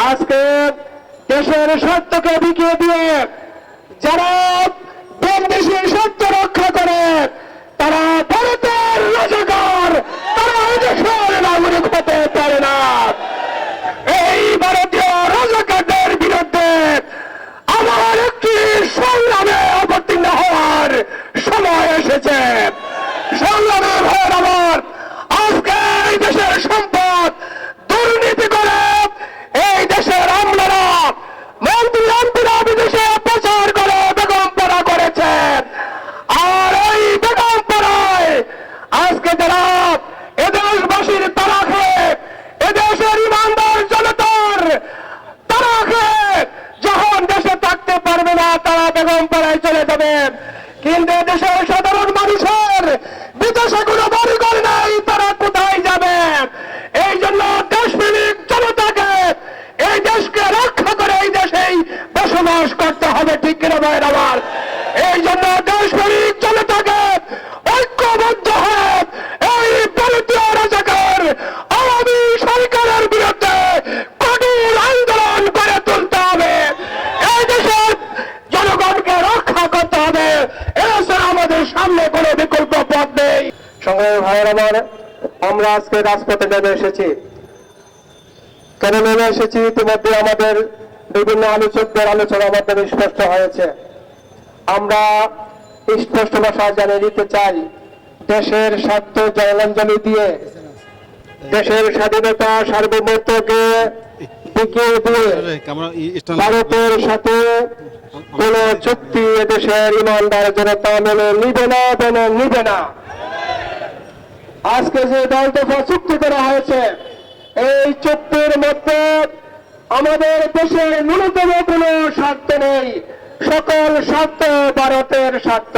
আজকে দেশের স্বার্থকে বিকিয়ে দিয়ে যারা দেশের স্বার্থ রক্ষা করে তারা ভারতের রাজাকার, তারা দেশের নাগরিক হতে পারে না। এই ভারতীয় রাজাকারদের বিরুদ্ধে আমার একটি সংগ্রামে অবতীর্ণ হওয়ার সময় এসেছে। সংগ্রামে ভয়ের আমার আজকে এই দেশের সম্পদ দুর্নীতি করে এই দেশের আমলারা মন্ত্রী এমপিরা বিদেশে প্রচার করে বেগমপাড়া করেছে। আর এই বেগমপাড়ায় আজকে যারা এদেশবাসীর তারা খেয়ে এদেশের ইমানদার জনতার তারা খেয়ে যখন দেশে থাকতে পারবে না তারা বেগমপাড়ায় চলে যাবে। কিন্তু দেশের সাধারণ মানুষের বিদেশে কোনো বাড়িঘর নাই, তারা কোথায় যাবে? এই জন্য দেশপ্রেমিক জনতাকে এই দেশকে রক্ষা করে এই দেশেই বসবাস করতে হবে, ঠিক কিনা ভাইয়ের আমার? এই জন্য দেশপ্রেমিক জনতাকে ঐক্যবদ্ধ হয়ে এই ভারতীয় রাজাকার আওয়ামী সরকারের বিরুদ্ধে কঠোর আন্দোলন করে তুলতে হবে। এই দেশের জনগণকে রক্ষা করতে হবে, এছাড়া আমাদের সামনে কোনো বিকল্প পথ নেই। সংগ্রামী ভাইয়ের আমার, আমরা আজকে রাজপথে নেমে এসেছি। কেন নেমে এসেছি ইতিমধ্যে আমাদের বিভিন্ন আলোচকদের আলোচনার মাধ্যমে স্পষ্ট হয়েছে। আমরা স্পষ্ট ভাষায় জানিয়ে দিতে চাই, দেশের স্বার্থ জলাঞ্জলি দিয়ে দেশের স্বাধীনতা সার্বভৌমত্বকে বিকিয়ে দিয়ে ভারতের সাথে কোন চুক্তি এদেশের ইমানদার জনতা মেনে নিবে না, মেনে নিবে না। আজকে যে দল দফা চুক্তি করা হয়েছে, এই চুক্তির মধ্যে আমাদের দেশের ন্যূনতম কোনো স্বার্থ নেই, সকল স্বার্থ ভারতের স্বার্থ।